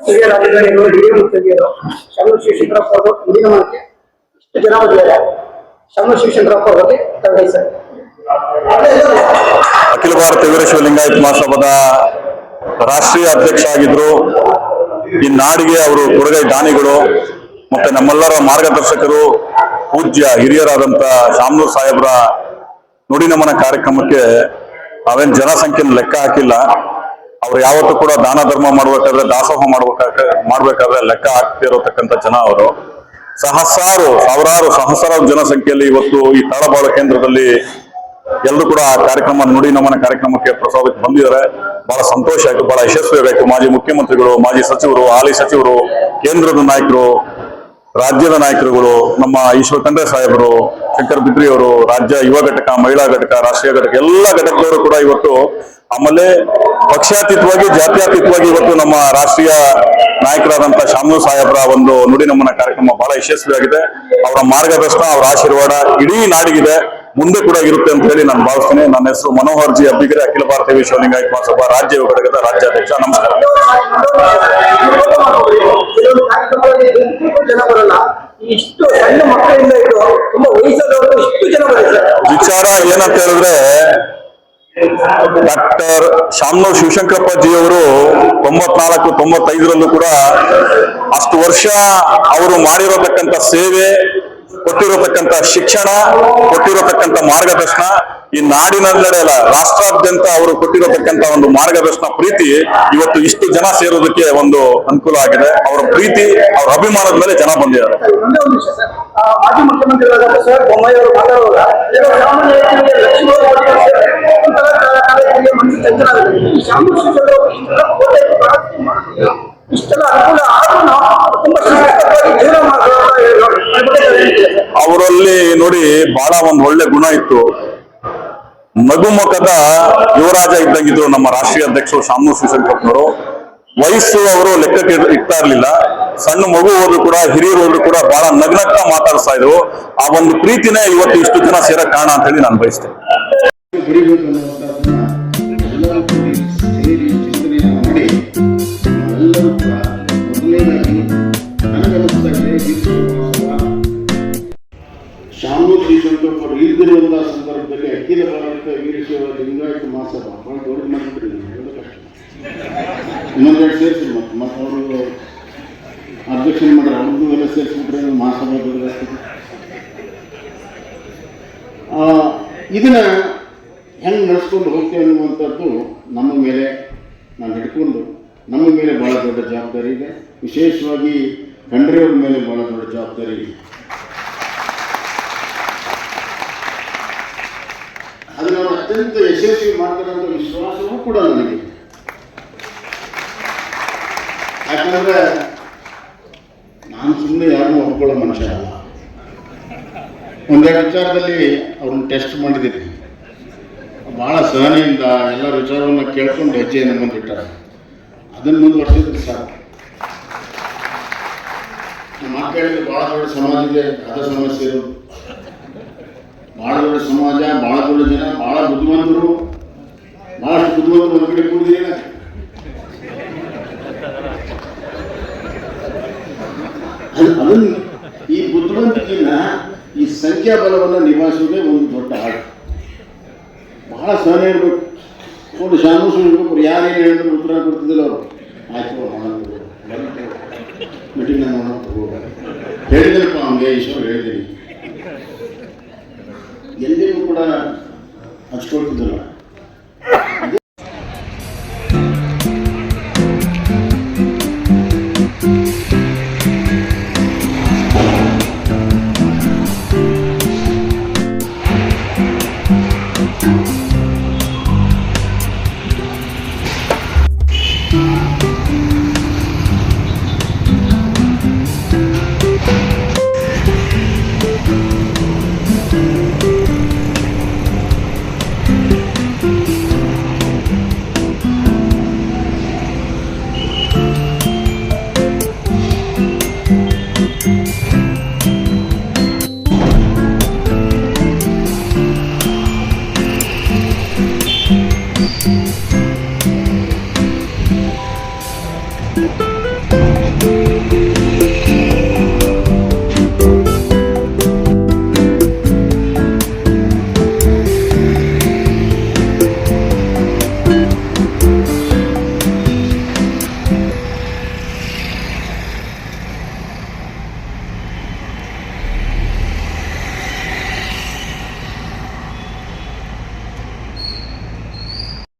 ಹಿರಿಯ ರಾಜಕಾರಣಿಗಳು, ಹಿರಿಯ ಮುಖಂಡರು, ಶಾಮನೂರು ಶಿವಶಂಕರಪ್ಪ ಅವರು ಮುಂದಿನ ಮನಕ್ಕೆ ಇಷ್ಟು ಜನ ಬಂದಿದ್ದಾರೆ. ಶಾಮನೂರು ಶಿವಶಂಕರಪ್ಪ ಅವ್ರ ಬಗ್ಗೆ ತಗೊಳ್ಳಿ ಸರ್. ಅಖಿಲ ಭಾರತ ವೀರಶೈವ ಲಿಂಗಾಯತ ಮಹಾಸಭಾದ ರಾಷ್ಟ್ರೀಯ ಅಧ್ಯಕ್ಷ ಆಗಿದ್ರು. ಈ ನಾಡಿಗೆ ಅವರು ಕೊಡುಗೈ ದಾನಿಗಳು ಮತ್ತೆ ನಮ್ಮೆಲ್ಲರ ಮಾರ್ಗದರ್ಶಕರು, ಪೂಜ್ಯ ಹಿರಿಯರಾದಂತ ಶಾಮನೂರು ಸಾಹೇಬ್ರ ನುಡಿ ನಮನ ಕಾರ್ಯಕ್ರಮಕ್ಕೆ ನಾವೇನ್ ಜನಸಂಖ್ಯೆಯನ್ನು ಲೆಕ್ಕ ಹಾಕಿಲ್ಲ. ಅವ್ರು ಯಾವತ್ತೂ ಕೂಡ ದಾನ ಧರ್ಮ ಮಾಡ್ಬೇಕಾದ್ರೆ, ದಾಸೋಹ ಮಾಡ್ಬೇಕಾದ್ರೆ ಲೆಕ್ಕ ಹಾಕ್ತಿರತಕ್ಕಂಥ ಜನ ಅವರು. ಸಾವಿರಾರು ಸಹಸ್ರಾರು ಜನಸಂಖ್ಯೆಯಲ್ಲಿ ಇವತ್ತು ಈ ತಾಳಬಾಳು ಕೇಂದ್ರದಲ್ಲಿ ಎಲ್ಲರೂ ಕೂಡ ಕಾರ್ಯಕ್ರಮ ನುಡಿ ನಮನ ಕಾರ್ಯಕ್ರಮಕ್ಕೆ ಪ್ರಸಾದಕ್ಕೆ ಬಂದಿದ್ದಾರೆ. ಬಹಳ ಸಂತೋಷ ಆಯ್ತು, ಬಹಳ ಯಶಸ್ವಿಯಾಗಾಯ್ತು. ಮಾಜಿ ಮುಖ್ಯಮಂತ್ರಿಗಳು, ಮಾಜಿ ಸಚಿವರು, ಹಾಲಿ ಸಚಿವರು, ಕೇಂದ್ರದ ನಾಯಕರು, ರಾಜ್ಯದ ನಾಯಕರುಗಳು, ನಮ್ಮ ಈಶ್ವರ ಖಂಡ್ರೆ ಸಾಹೇಬರು, ಶಂಕರ್ ಬಿದ್ರಿ ಅವರು, ರಾಜ್ಯ ಯುವ ಘಟಕ, ಮಹಿಳಾ ಘಟಕ, ರಾಷ್ಟ್ರೀಯ ಘಟಕ, ಎಲ್ಲ ಘಟಕದವರು ಕೂಡ ಇವತ್ತು, ಆಮೇಲೆ ಪಕ್ಷಾತೀತವಾಗಿ ಜಾತ್ಯಾತೀತವಾಗಿ ಇವತ್ತು ನಮ್ಮ ರಾಷ್ಟ್ರೀಯ ನಾಯಕರಾದಂತಹ ಶಾಮನೂರು ಸಾಹೇಬ್ರ ಒಂದು ನುಡಿ ನಮನ ಕಾರ್ಯಕ್ರಮ ಬಹಳ ಯಶಸ್ವಿಯಾಗಿದೆ. ಅವರ ಮಾರ್ಗದರ್ಶನ, ಅವರ ಆಶೀರ್ವಾದ ಇಡೀ ನಾಡಿಗಿದೆ, ಮುಂದೆ ಕೂಡ ಇರುತ್ತೆ ಅಂತ ಹೇಳಿ ನಾನು ಭಾವಿಸ್ತೇನೆ. ನನ್ನ ಹೆಸರು ಮನೋಹರ್ ಜಿ ಅಬ್ಬಿಗೆರೆ, ಅಖಿಲ ಭಾರತ ವೀರಶೈವ ಲಿಂಗಾಯತ ಮಹಾಸಭಾ ರಾಜ್ಯ ಯುವ ಘಟಕದ ರಾಜ್ಯಾಧ್ಯಕ್ಷ. ನಮಸ್ಕಾರ. ಇಷ್ಟು ಸಣ್ಣ ಮಕ್ಕಳಿಂದ ಇದ್ದು ತುಂಬಾ ವಯಸ್ಸಾದವರು ಇಷ್ಟು ಜನ ವಿಚಾರ ಏನಂತ ಹೇಳಿದ್ರೆ, ಡಾಕ್ಟರ್ ಶಾಮನೂರು ಶಿವಶಂಕರಪ್ಪ ಜಿ ಅವರು 94-95ರಲ್ಲೂ ಕೂಡ ಅಷ್ಟು ವರ್ಷ ಅವರು ಮಾಡಿರತಕ್ಕಂಥ ಸೇವೆ, ಕೊಟ್ಟಿರತಕ್ಕಂಥ ಶಿಕ್ಷಣ, ಕೊಟ್ಟಿರತಕ್ಕಂಥ ಮಾರ್ಗದರ್ಶನ ಈ ನಾಡಿನಲ್ಲೆಡೆ ಅಲ್ಲ, ರಾಷ್ಟ್ರಾದ್ಯಂತ ಅವರು ಕೊಟ್ಟಿರತಕ್ಕಂಥ ಒಂದು ಮಾರ್ಗದರ್ಶನ, ಪ್ರೀತಿ ಇವತ್ತು ಇಷ್ಟು ಜನ ಸೇರೋದಕ್ಕೆ ಒಂದು ಅನುಕೂಲ ಆಗಿದೆ. ಅವರ ಪ್ರೀತಿ, ಅವರ ಅಭಿಮಾನದ ಮೇಲೆ ಜನ ಬಂದಿದ್ದಾರೆ. ಮಾಜಿ ಮುಖ್ಯಮಂತ್ರಿಗಳಾದ ಬಸವರಾಜ ಬೊಮ್ಮಾಯಿ ಅವರು ಮಾತಾಡುವಾಗ ಇಷ್ಟೆಲ್ಲ ಅನುಕೂಲ ಆದ್ರೂ ತುಂಬಾ ಅವರಲ್ಲಿ ನೋಡಿ ಬಹಳ ಒಂದು ಒಳ್ಳೆ ಗುಣ ಇತ್ತು. ನಗುಮುಖದ ಯುವರಾಜ ಇದ್ದಂಗಿದ್ರು ನಮ್ಮ ರಾಷ್ಟ್ರೀಯ ಅಧ್ಯಕ್ಷರು ಶಾಮನೂರು ಶಿವಶಂಕರಪ್ಪನವರು. ವಯಸ್ಸು ಅವರು ಲೆಕ್ಕಕ್ಕೆ ಇಡ್ತಾ ಇರ್ಲಿಲ್ಲ. ಸಣ್ಣ ಮಗು ಹೋದ್ರು ಕೂಡ, ಹಿರಿಯರು ಹೋದ್ರು ಕೂಡ ಬಹಳ ನಗ್ನಗ್ತಾ ಮಾತಾಡಿಸ್ತಾ ಇದ್ರು. ಆ ಒಂದು ಪ್ರೀತಿನೇ ಇವತ್ತು ಇಷ್ಟು ಜನ ಸೇರಕ್ ಕಾರಣ ಅಂತ ಹೇಳಿ ನಾನು ಬಯಸ್ತೇನೆ. ಶಾಮನೂರು ಶಿವಶಂಕರಪ್ಪ ಅವರು ಇಲ್ದಿರುವಂತಹ ಸಂದರ್ಭದಲ್ಲಿ ಅಖಿಲ ಭಾರತ ವೀರಶೈವ ಲಿಂಗಾಯತ ಮಹಾಸಭಾ ಬಹಳ ದೊಡ್ಡ ಮಾಡಿಬಿಟ್ರಿ. ಇನ್ನೊಂದೆರಡು ಸೇರಿಸಿ ಮತ್ತೆ ಅವರು ಅಧ್ಯಕ್ಷರು ಮಾಡ್ರೆ ಅವ್ರಿಗೂ ಎಲ್ಲ ಸೇರಿಸ್ಬಿಟ್ರೆ ಮಹಾಸಭಾ ದೊಡ್ಡದಾಗ್ತದೆ. ಇದನ್ನ ಹೆಂಗೆ ನಡೆಸ್ಕೊಂಡು ಹೋಗ್ತೇವೆ ಅನ್ನುವಂಥದ್ದು ನಮ್ಮ ಮೇಲೆ ನಾವು ಹಿಡ್ಕೊಂಡು, ನಮ್ಮ ಮೇಲೆ ಭಾಳ ದೊಡ್ಡ ಜವಾಬ್ದಾರಿ ಇದೆ. ವಿಶೇಷವಾಗಿ ಖಂಡ್ರೆಯವ್ರ ಮೇಲೆ ಭಾಳ ದೊಡ್ಡ ಜವಾಬ್ದಾರಿ ಇದೆ. ಅದನ್ನು ಅವರು ಅತ್ಯಂತ ಯಶಸ್ವಿ ಮಾಡ್ತಾರೆ ಅಂತ ವಿಶ್ವಾಸವೂ ಕೂಡ ನನಗೆ. ಯಾಕಂದ್ರೆ ನಾನು ಸುಮ್ಮನೆ ಯಾರನ್ನೂ ಒಪ್ಕೊಳ್ಳೋ ಮನುಷ್ಯ ಅಲ್ಲ. ಒಂದೆರಡು ವಿಚಾರದಲ್ಲಿ ಅವ್ರನ್ನ ಟೆಸ್ಟ್ ಮಾಡಿದ್ದೀನಿ. ಭಾಳ ಸಹನೆಯಿಂದ ಎಲ್ಲರ ವಿಚಾರವನ್ನು ಕೇಳ್ಕೊಂಡು ಹೆಜ್ಜೆಯನ್ನು ಮುಂದಿಟ್ಟಾರೆ. ಅದನ್ನು ಮುಂದುವರ್ಸಿದ್ರೆ ಸಾಕು. ನಮ್ಮ ಮಕ್ಕಳಿಗೆ ಭಾಳ ದೊಡ್ಡ ಸಮಾಜ ಇದೆ, ಅದ ಸಮಸ್ಯೆ ಇರೋದು. ಭಾಳ ದೊಡ್ಡ ಸಮಾಜ, ಭಾಳ ದೊಡ್ಡ ಜನ, ಭಾಳ ಬುದ್ಧಿವಂತರು, ಭಾಳಷ್ಟು ಬುದ್ಧಿವಂತರು ಒಂದು ಕಡೆ ಕೂಡಿದ್ರೆ ಅದನ್ನು ಈ ಬುದ್ಧಿವಂತಿಕೆಯನ್ನ, ಈ ಸಂಖ್ಯಾಬಲವನ್ನು ನಿಭಾಯಿಸೋದೇ ಒಂದು ದೊಡ್ಡ ಆಟ. ಬಹಳ ಸಹನೆ ಇರಬೇಕು. ಒಂದು ಶಾಮನೂರು ಇರಬೇಕು. ಯಾರೇನು ಹೇಳಿದ್ರು ಉತ್ತರ ಕೊಡ್ತಿದ್ದಿಲ್ಲ ಅವರು. ಆಯ್ತು ಮೀಟಿಂಗ್ ಹೇಳಿದನಪ್ಪ ಅವನಿಗೆ, ಈಶ್ವರ್ ಹೇಳಿದ್ದೀನಿ. ಎಲ್ಲಿಗೂ ಕೂಡ